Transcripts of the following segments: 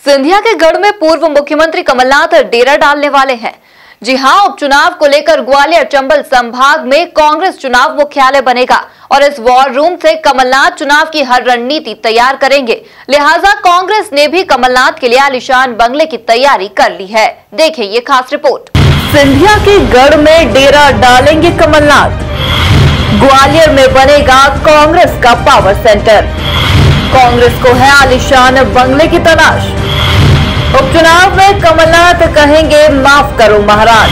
सिंधिया के गढ़ में पूर्व मुख्यमंत्री कमलनाथ डेरा डालने वाले हैं। जी हां, उपचुनाव को लेकर ग्वालियर चंबल संभाग में कांग्रेस चुनाव मुख्यालय बनेगा और इस वॉर रूम से कमलनाथ चुनाव की हर रणनीति तैयार करेंगे। लिहाजा कांग्रेस ने भी कमलनाथ के लिए आलीशान बंगले की तैयारी कर ली है। देखें ये खास रिपोर्ट। सिंधिया के गढ़ में डेरा डालेंगे कमलनाथ। ग्वालियर में बनेगा कांग्रेस का पावर सेंटर। कांग्रेस को है आलीशान बंगले की तलाश। उपचुनाव में कमलनाथ कहेंगे माफ करो महाराज।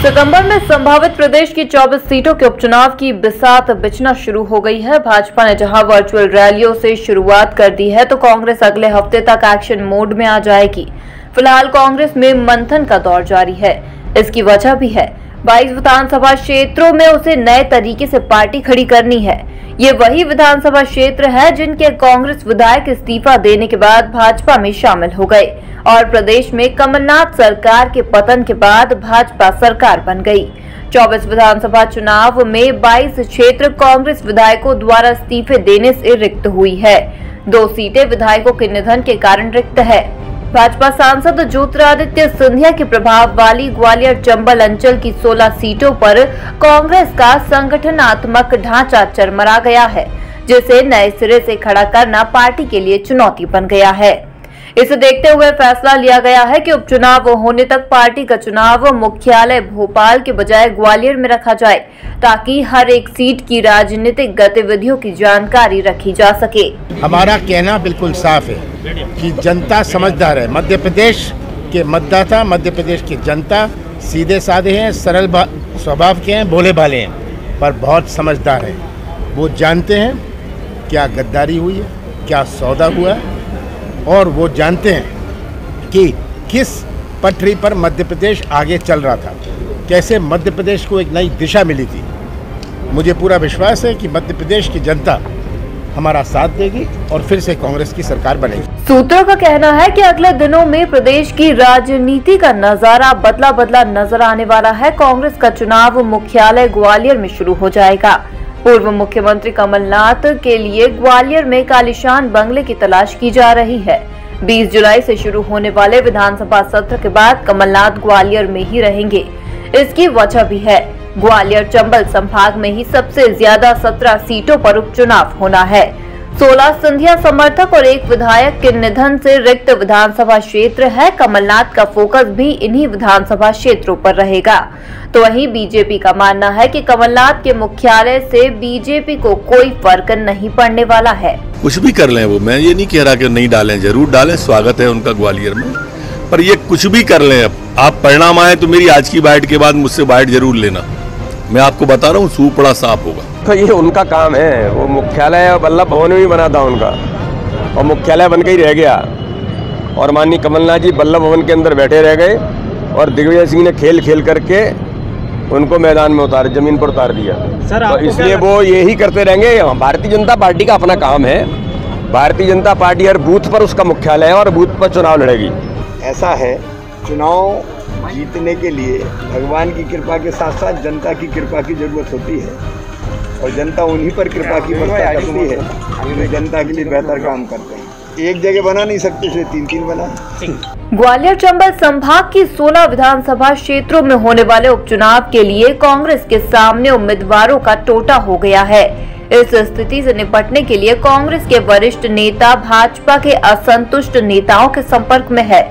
सितंबर में संभावित प्रदेश की 24 सीटों के उपचुनाव की बिसात बिछना शुरू हो गई है। भाजपा ने जहां वर्चुअल रैलियों से शुरुआत कर दी है तो कांग्रेस अगले हफ्ते तक एक्शन मोड में आ जाएगी। फिलहाल कांग्रेस में मंथन का दौर जारी है। इसकी वजह भी है, 22 विधानसभा क्षेत्रों में उसे नए तरीके से पार्टी खड़ी करनी है। ये वही विधानसभा क्षेत्र है जिनके कांग्रेस विधायक इस्तीफा देने के बाद भाजपा में शामिल हो गए और प्रदेश में कमलनाथ सरकार के पतन के बाद भाजपा सरकार बन गई। 24 विधानसभा चुनाव में 22 क्षेत्र कांग्रेस विधायकों द्वारा इस्तीफे देने से रिक्त हुई है। 2 सीटें विधायकों के निधन के कारण रिक्त है। भाजपा सांसद ज्योतिरादित्य सिंधिया के प्रभाव वाली ग्वालियर चंबल अंचल की 16 सीटों पर कांग्रेस का संगठनात्मक ढांचा चरमरा गया है, जिसे नए सिरे से खड़ा करना पार्टी के लिए चुनौती बन गया है। इसे देखते हुए फैसला लिया गया है कि उपचुनाव होने तक पार्टी का चुनाव मुख्यालय भोपाल के बजाय ग्वालियर में रखा जाए, ताकि हर एक सीट की राजनीतिक गतिविधियों की जानकारी रखी जा सके। हमारा कहना बिल्कुल साफ है कि जनता समझदार है। मध्य प्रदेश के मतदाता, मध्य प्रदेश की जनता सीधे साधे हैं, सरल स्वभाव के हैं, भोले भाले हैं, पर बहुत समझदार हैं। वो जानते हैं क्या गद्दारी हुई है, क्या सौदा हुआ है, और वो जानते हैं कि किस पटरी पर मध्य प्रदेश आगे चल रहा था, कैसे मध्य प्रदेश को एक नई दिशा मिली थी। मुझे पूरा विश्वास है कि मध्य प्रदेश की जनता हमारा साथ देगी और फिर से कांग्रेस की सरकार बनेगी। सूत्रों का कहना है कि अगले दिनों में प्रदेश की राजनीति का नजारा बदला नजर आने वाला है। कांग्रेस का चुनाव मुख्यालय ग्वालियर में शुरू हो जाएगा। पूर्व मुख्यमंत्री कमलनाथ के लिए ग्वालियर में आलीशान बंगले की तलाश की जा रही है। 20 जुलाई से शुरू होने वाले विधानसभा सत्र के बाद कमलनाथ ग्वालियर में ही रहेंगे। इसकी वजह भी है, ग्वालियर चंबल संभाग में ही सबसे ज्यादा 17 सीटों पर उपचुनाव होना है। 16 सिंधिया समर्थक और 1 विधायक के निधन से रिक्त विधानसभा क्षेत्र है। कमलनाथ का फोकस भी इन्हीं विधानसभा क्षेत्रों पर रहेगा। तो वहीं बीजेपी का मानना है कि कमलनाथ के मुख्यालय से बीजेपी को कोई फर्क नहीं पड़ने वाला है। कुछ भी कर लें वो, मैं ये नहीं कह रहा कि नहीं डालें, जरूर डालें, स्वागत है उनका ग्वालियर में, पर ये कुछ भी कर लें। अब आप परिणाम आए तो मेरी आज की बाइट के बाद मुझसे बाइट जरूर लेना। मैं आपको बता रहा हूँ, सूप बड़ा साफ होगा। तो ये उनका काम है। वो मुख्यालय बल्लभ भवन में भी बना था उनका, और मुख्यालय बन के ही रह गया। और माननीय कमलनाथ जी बल्लभ भवन के अंदर बैठे रह गए और दिग्विजय सिंह ने खेल खेल करके उनको मैदान में उतार, जमीन पर उतार दिया। तो इसलिए वो यही करते रहेंगे। भारतीय जनता पार्टी का अपना काम है। भारतीय जनता पार्टी हर बूथ पर उसका मुख्यालय है और बूथ पर चुनाव लड़ेगी। ऐसा है, चुनाव जीतने के लिए भगवान की कृपा के साथ साथ जनता की कृपा की जरूरत होती है, और जनता उन्हीं पर कृपा की वर्षा करती है जो जनता के लिए बेहतर काम करते हैं। एक जगह बना नहीं सकते, इसलिए 3-3 बना। ग्वालियर चंबल संभाग की 16 विधानसभा क्षेत्रों में होने वाले उपचुनाव के लिए कांग्रेस के सामने उम्मीदवारों का टोटा हो गया है। इस स्थिति से निपटने के लिए कांग्रेस के वरिष्ठ नेता भाजपा के असंतुष्ट नेताओं के संपर्क में है।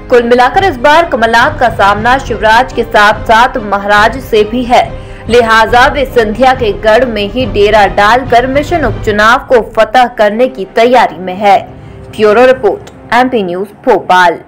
कुल मिलाकर इस बार कमलनाथ का सामना शिवराज के साथ साथ महाराज से भी है। लिहाजा वे सिंधिया के गढ़ में ही डेरा डालकर मिशन उपचुनाव को फतह करने की तैयारी में है। Bureau report, MP news Bhopal.